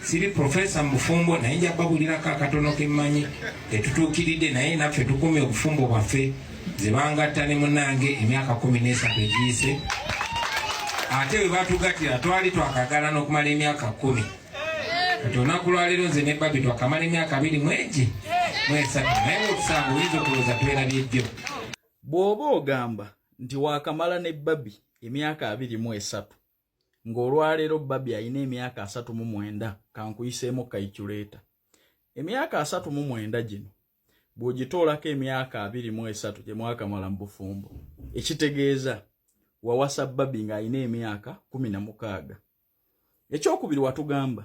siri profesa mbufumbo naye nja babulirako akatono kemmanyi tetutuukiridde naye naffe tukumye obufumbo bwaffe zibangatta ne munnange emyaka 13 egiyise ate we batugatira twali twakagala n'okumala emyaka 10 kati olunaku lwaleero nze ne Babi twakamala emyaka 2 mwesatu naye otusanga oyinza okulowooza twerabye bw'oba ogamba nti waakamala ne Babi emyaka 23 ng'olwaleero Babi alina emyaka 39 kankuyiseemu calculator emyaka 39 gino bw'ogitoolako emyaka 23 gye mwakamala mu bufumbo ekitegeeza wawasa Babi ng'alina emyaka 16 ekyokubiri watugamba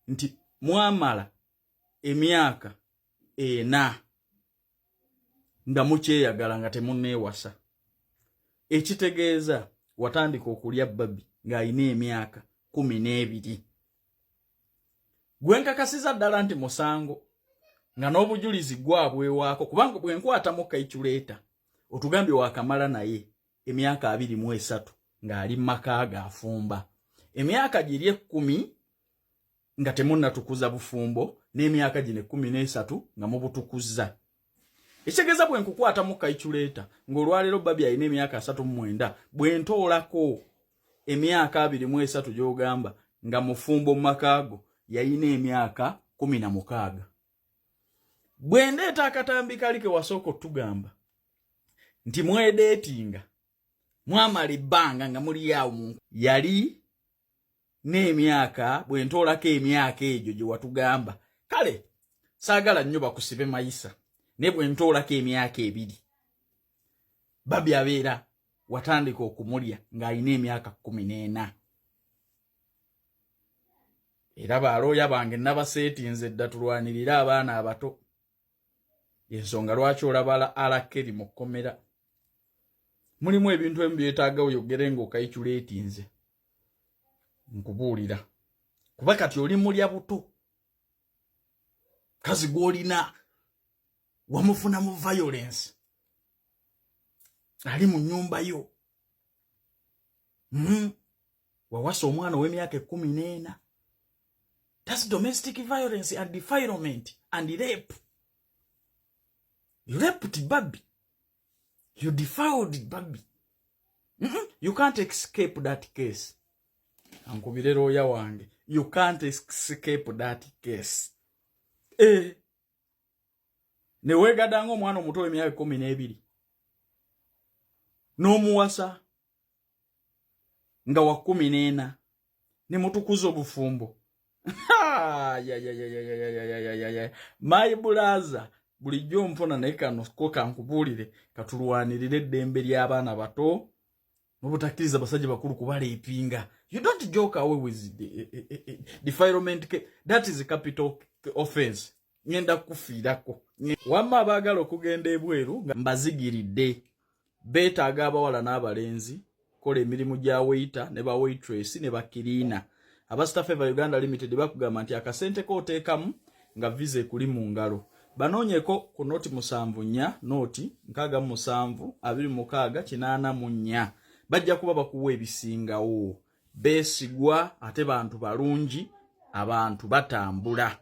nti mwamala emyaka 4 nga mukyeyagala nga temunneewasa ekitegeeza watandika okulya Babi ng'alina emyaka 12 gwenkakasiza ddala nti musango nga n'obujulizi gwabwewaako kubanga bwenkwatamu calculator otugambye waakamala naye emyaka 23 ng'ali mu maka gaafumba emyaka giri 10 nga temunnatukuza bufumbo n'emyaka gino 13 nga mubutukuzza ekitegeeza bwenkukwatamu calculator ng'olwaleero Babi alina emyaka 39 bwentoolako emyaka 23 gy'ogamba nga mufumbo mu makaago yalina emyaka 16 bwendeeta akatambi kali ke wasooka otugamba nti mwedeetinga mwamala ebbanga nga muli awo yali n'emyaka bwentoolako emyaka egyo gye watugamba kale saagala nnyo bakusibe mayisa ne bwentoolako emyaka 2 Babi abeera watandika okumulya ng'alina emyaka 14 era balooya bange nabaseetinze dda tulwanirire abaana abato ensonga lwaki olaba alakeri mu kkomera mulimu ebintu ebimu byetaaga oyogere ng'okayiculatinze nkubuulira kuba kati oli mulya buto kazi gw'olina wamufuna mu violence ali mu nnyumba yo wawasa omwana ow'emyaka 14 that's domestic violence and defilement and rape. You raped Babi. You defiled Babi. You can't escape that case. Ankubire lawyer wange. You can't escape that case. Newegadanga omwana omuto w'emyaka 12. N'omuwasa nga wa 14 ne mutukuza obufumbo. My brother, bulijjo mpona naye kano ko kankubuulire katulwanirire eddembe ly'abaana bato n'obutakkiriza basajja bakulu kubaleepinga. You don't joke away with defilement. That is a capital offense. Ngenda kufiirako. Wamma abaagala okugenda ebweru nga mbazigiridde beetaaga abawala n'abalenzi kola emirimu gya waiter ne ba waitress ne ba kirina. Abastaff eva Uganda Limited bakugamba nti akasente kooteekamu nga visa ekuli mu ngalo. Banoonyeko ku noti 7 noti 67 bajja kuba bakuwa ebisingawo beesigwa ate bantu balungi abantu batambula.